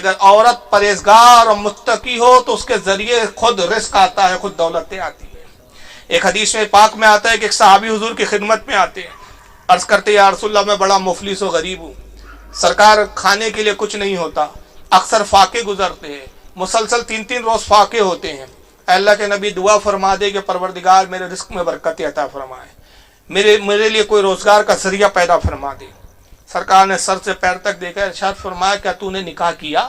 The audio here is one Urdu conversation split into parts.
اگر عورت پرہیزگار اور متقی ہو تو اس کے ذریعے خود رزق آتا ہے، خود دولتیں آتی ہیں۔ ایک حدیث میں پاک میں آتا ہے کہ ایک صحابی حضور کی خدمت میں آتے ہیں، عرض کرتے یا رسول اللہ میں بڑا مفلس و غریب ہوں، سرکار کھانے کے لیے کچھ نہیں ہوتا، اکثر فاقے گزرتے ہیں، مسلسل 3 روز فاقے ہوتے ہیں، اے اللہ کے نبی دعا فرما دے کہ پروردگار میرے رزق میں برکت عطا فرمائے، میرے لیے کوئی روزگار کا ذریعہ پیدا فرما دے۔ سرکار نے سر سے پیر تک دیکھا، ارشاد فرمایا کیا تو نے نکاح کیا؟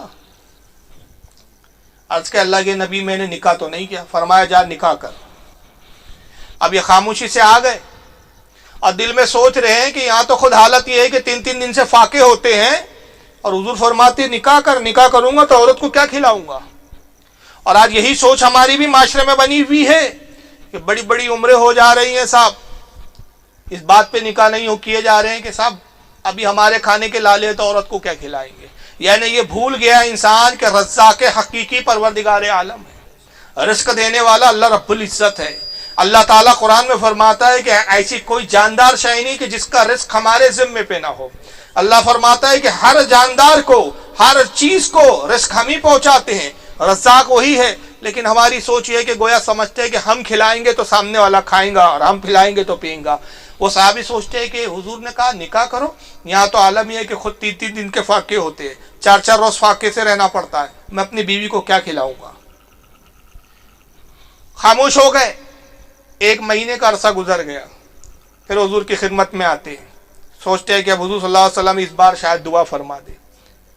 عرض کہ اللہ کے نبی میں نے نکاح تو نہیں کیا۔ فرمایا جا نکاح کر۔ اب یہ خاموشی سے آ گئے اور دل میں سوچ رہے ہیں کہ یہاں تو خود حالت یہ ہے کہ 3 دن سے فاقے ہوتے ہیں اور حضور فرماتے نکاح کر، نکاح کروں گا تو عورت کو کیا کھلاؤں گا؟ اور آج یہی سوچ ہماری بھی معاشرے میں بنی ہوئی ہے کہ بڑی بڑی عمریں ہو جا رہی ہیں صاحب، اس بات پہ نکاح نہیں ہو کیے جا رہے ہیں کہ صاحب ابھی ہمارے کھانے کے لالے تو عورت کو کیا کھلائیں گے۔ یعنی یہ بھول گیا انسان کہ رزاق حقیقی پروردگار عالم ہے، رزق دینے والا اللہ رب العزت ہے۔ اللہ تعالیٰ قرآن میں فرماتا ہے کہ ایسی کوئی جاندار شے نہیں کہ جس کا رزق ہمارے ذمے پہ نہ ہو۔ اللہ فرماتا ہے کہ ہر جاندار کو، ہر چیز کو رزق ہم ہی پہنچاتے ہیں، رزاق وہی ہے، لیکن ہماری سوچ یہ ہے کہ گویا سمجھتے ہیں کہ ہم کھلائیں گے تو سامنے والا کھائیں گا اور ہم پلائیں گے تو پئیں گا۔ وہ صحابی سوچتے ہیں کہ حضور نے کہا نکاح کرو، یہاں تو عالم یہ ہے کہ خود 3 دن کے فاقے ہوتے ہیں، 4 روز فاقے سے رہنا پڑتا ہے، میں اپنی بیوی کو کیا کھلاؤں گا؟ خاموش ہو گئے۔ 1 مہینے کا عرصہ گزر گیا، پھر حضور کی خدمت میں آتے ہیں، سوچتے ہیں کہ اب حضور صلی اللہ علیہ وسلم اس بار شاید دعا فرما دے۔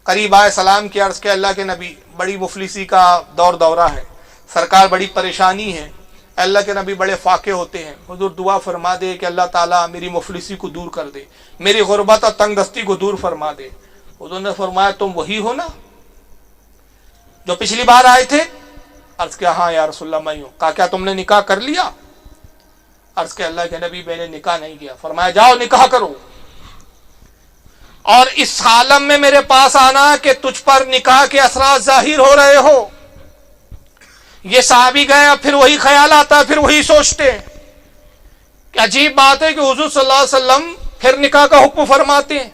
قریب آئے، سلام کیا، عرض کہ اللہ کے نبی بڑی مفلسی کا دورہ ہے، سرکار بڑی پریشانی ہے، اللہ کے نبی بڑے فاقے ہوتے ہیں، حضور دعا فرما دے کہ اللہ تعالیٰ میری مفلسی کو دور کر دے، میری غربت اور تنگ دستی کو دور فرما دے۔ حضور نے فرمایا تم وہی ہو نا جو پچھلی بار آئے تھے؟ عرض کیا ہاں یا رسول اللہ میں ہوں۔ کہا کیا تم نے نکاح کر لیا؟ عرض کہ اللہ کے نبی میں نے نکاح نہیں کیا۔ فرمایا جاؤ نکاح کرو، اور اس عالم میں میرے پاس آنا کہ تجھ پر نکاح کے اثرات ظاہر ہو رہے ہو۔ یہ صحابی گئے، پھر وہی خیال آتا ہے، پھر وہی سوچتے ہیں کہ عجیب بات ہے کہ حضور صلی اللہ علیہ وسلم پھر نکاح کا حکم فرماتے ہیں،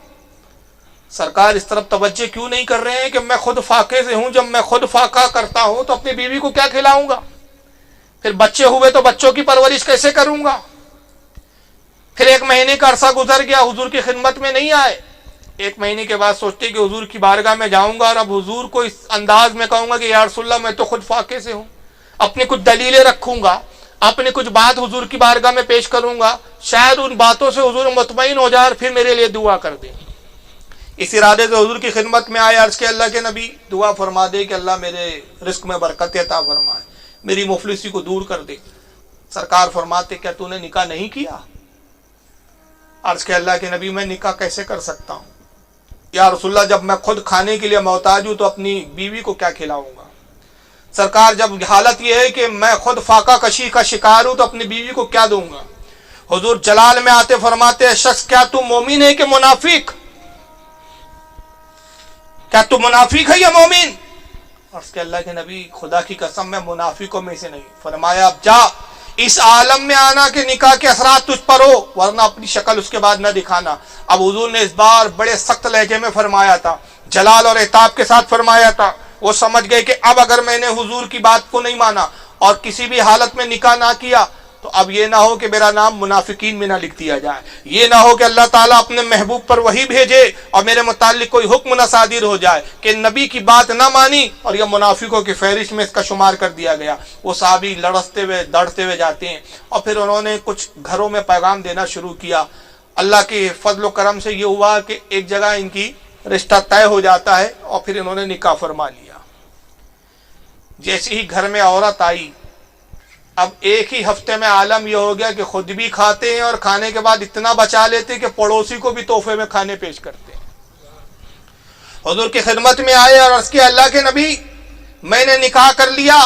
سرکار اس طرف توجہ کیوں نہیں کر رہے ہیں کہ میں خود فاقے سے ہوں؟ جب میں خود فاقہ کرتا ہوں تو اپنی بیوی کو کیا کھلاؤں گا؟ پھر بچے ہوئے تو بچوں کی پرورش کیسے کروں گا؟ پھر 1 مہینے کا عرصہ گزر گیا، حضور کی خدمت میں نہیں آئے۔ 1 مہینے کے بعد سوچتے کہ حضور کی بارگاہ میں جاؤں گا اور اب حضور کو اس انداز میں کہوں گا کہ یا رسول اللہ میں تو خود فاقے سے ہوں، اپنی کچھ دلیلیں رکھوں گا، اپنی کچھ بات حضور کی بارگاہ میں پیش کروں گا، شاید ان باتوں سے حضور مطمئن ہو جائے اور پھر میرے لیے دعا کر دیں۔ اس ارادے سے حضور کی خدمت میں آئے، عرض کہ اللہ کے نبی دعا فرما دے کہ اللہ میرے رزق میں برکت عطا فرمائے، میری مفلسی کو دور کر دے۔ سرکار فرماتے کیا تو نے نکاح نہیں کیا؟ عرض کہ اللہ کے نبی میں نکاح کیسے کر سکتا ہوں یا رسول اللہ، جب میں خود کھانے کے لیے محتاج ہوں تو اپنی بیوی کو کیا کھلاؤں گا؟ سرکار جب حالت یہ ہے کہ میں خود فاقہ کشی کا شکار ہوں تو اپنی بیوی کو کیا دوں گا؟ حضور جلال میں آتے فرماتے ہیں شخص کیا تو مومن ہے کہ منافق؟ کیا تو منافق ہے یا مومن؟ عرض کہ اللہ کے نبی خدا کی قسم میں منافقوں میں سے نہیں۔ فرمایا اب جا اس عالم میں آنا کہ نکاح کے اثرات تجھ پر ہو، ورنہ اپنی شکل اس کے بعد نہ دکھانا۔ اب حضور نے اس بار بڑے سخت لہجے میں فرمایا تھا، جلال اور عتاب کے ساتھ فرمایا تھا۔ وہ سمجھ گئے کہ اب اگر میں نے حضور کی بات کو نہیں مانا اور کسی بھی حالت میں نکاح نہ کیا تو اب یہ نہ ہو کہ میرا نام منافقین میں نہ لکھ دیا جائے، یہ نہ ہو کہ اللہ تعالیٰ اپنے محبوب پر وحی بھیجے اور میرے متعلق کوئی حکم نہ صادر ہو جائے کہ نبی کی بات نہ مانی اور یہ منافقوں کی فہرست میں اس کا شمار کر دیا گیا۔ وہ صحابی لڑتے ہوئے دوڑتے ہوئے جاتے ہیں اور پھر انہوں نے کچھ گھروں میں پیغام دینا شروع کیا۔ اللہ کے فضل و کرم سے یہ ہوا کہ ایک جگہ ان کی رشتہ طے ہو جاتا ہے اور پھر انہوں نے نکاح فرما لیا۔ جیسے ہی گھر میں عورت آئی، اب ایک ہی ہفتے میں عالم یہ ہو گیا کہ خود بھی کھاتے ہیں اور کھانے کے بعد اتنا بچا لیتے کہ پڑوسی کو بھی تحفے میں کھانے پیش کرتے ہیں۔ حضور کی خدمت میں آئے اور عرض کیا اللہ کے نبی میں نے نکاح کر لیا،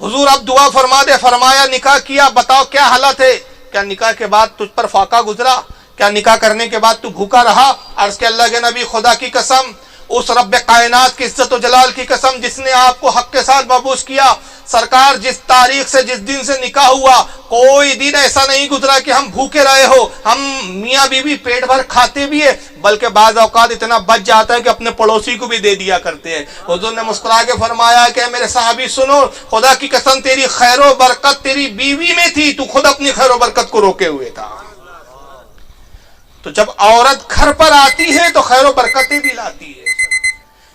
حضور اب دعا فرما دے۔ فرمایا نکاح کیا، بتاؤ کیا حالت ہے؟ کیا نکاح کے بعد تجھ پر فاقہ گزرا؟ کیا نکاح کرنے کے بعد تو بھوکا رہا؟ عرض کہ اللہ کے نبی خدا کی قسم، اس رب کائنات کی عزت و جلال کی قسم جس نے آپ کو حق کے ساتھ مبعوث کیا، سرکار جس تاریخ سے جس دن سے نکاح ہوا کوئی دن ایسا نہیں گزرا کہ ہم بھوکے رہے ہو. ہم میاں بیوی پیٹ بھر کھاتے بھی ہیں, بلکہ بعض اوقات اتنا بچ جاتا ہے کہ اپنے پڑوسی کو بھی دے دیا کرتے ہیں. حضور نے مسکرا کے فرمایا کہ میرے صحابی سنو, خدا کی قسم تیری خیر و برکت تیری بیوی میں تھی, تو خود اپنی خیر و برکت کو روکے ہوئے تھا. تو جب عورت گھر پر آتی ہے تو خیر و برکتیں بھی لاتی ہے.